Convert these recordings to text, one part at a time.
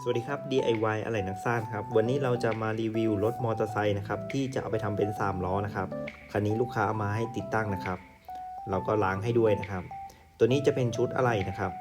สวัสดีครับ DIY อะไรนักสร้างครับวันนี้เราจะมารีวิวรถมอเตอร์ไซค์นะครับที่จะเอาไปทำเป็น3ล้อนะครับคันนี้ลูกค้าเอามาให้ติดตั้งนะครับเราก็ล้างให้ด้วยนะครับตัวนี้จะเป็นชุดอะไรนะครับ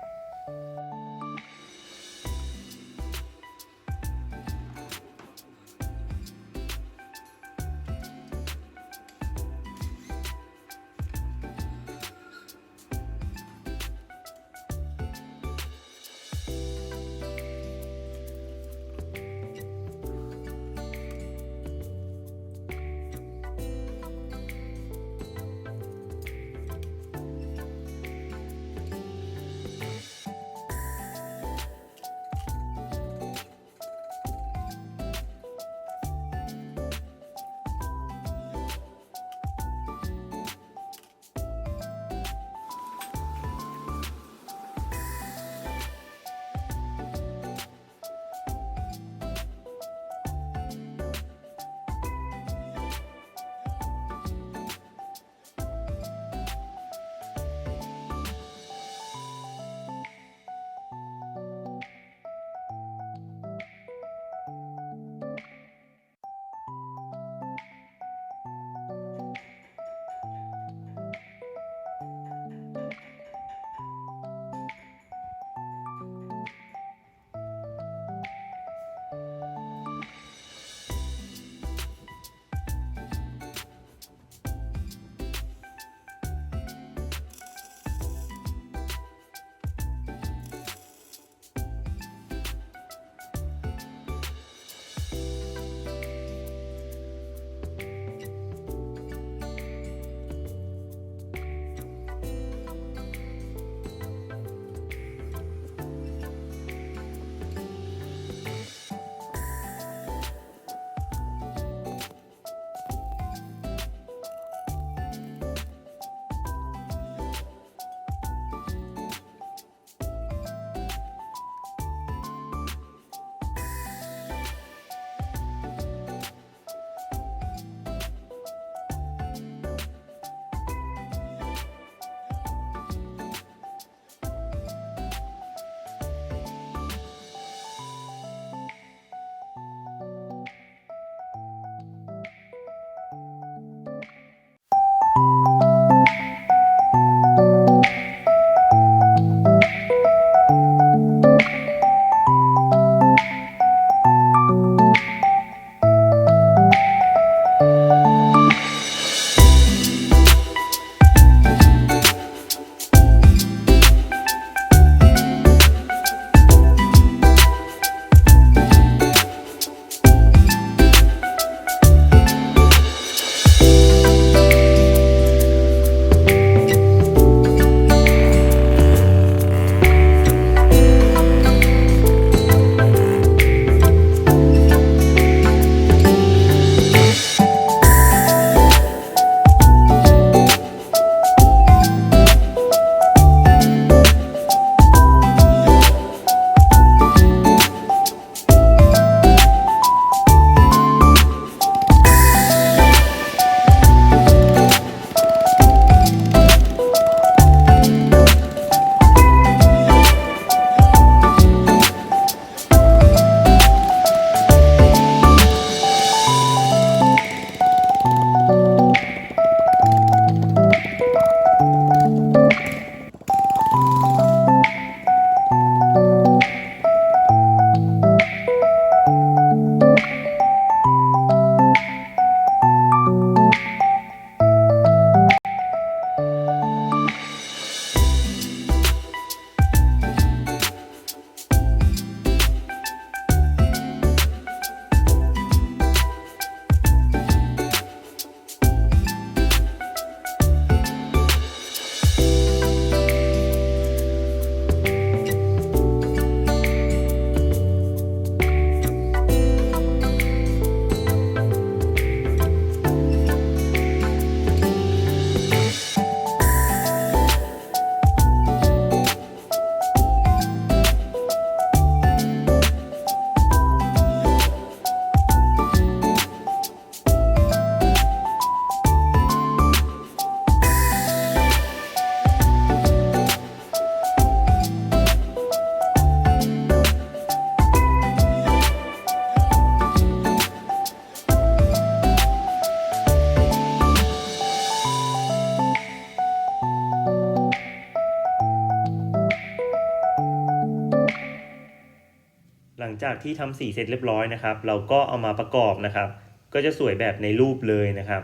หลังจากที่ทำสีเสร็จเรียบร้อยนะครับเราก็เอามาประกอบนะครับก็จะสวยแบบในรูปเลยนะครับ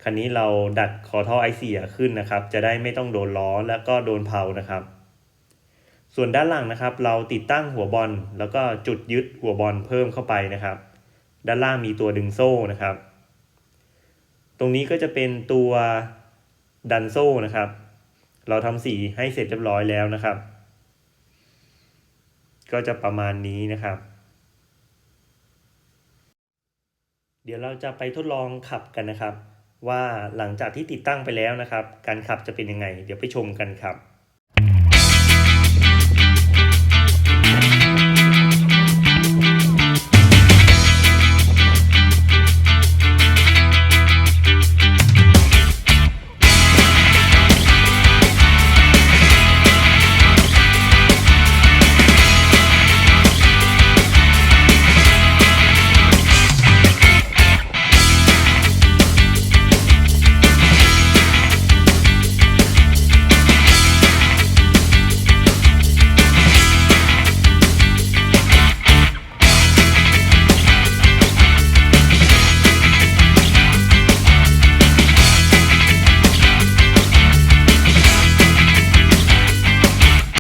คันนี้เราดัดคอท่อไอเสียขึ้นนะครับจะได้ไม่ต้องโดนล้อแล้วก็โดนเผานะครับส่วนด้านหลังนะครับเราติดตั้งหัวบอลแล้วก็จุดยึดหัวบอลเพิ่มเข้าไปนะครับด้านล่างมีตัวดึงโซ่นะครับตรงนี้ก็จะเป็นตัวดันโซ่นะครับเราทำสีให้เสร็จเรียบร้อยแล้วนะครับก็จะประมาณนี้นะครับเดี๋ยวเราจะไปทดลองขับกันนะครับว่าหลังจากที่ติดตั้งไปแล้วนะครับการขับจะเป็นยังไงเดี๋ยวไปชมกันครับ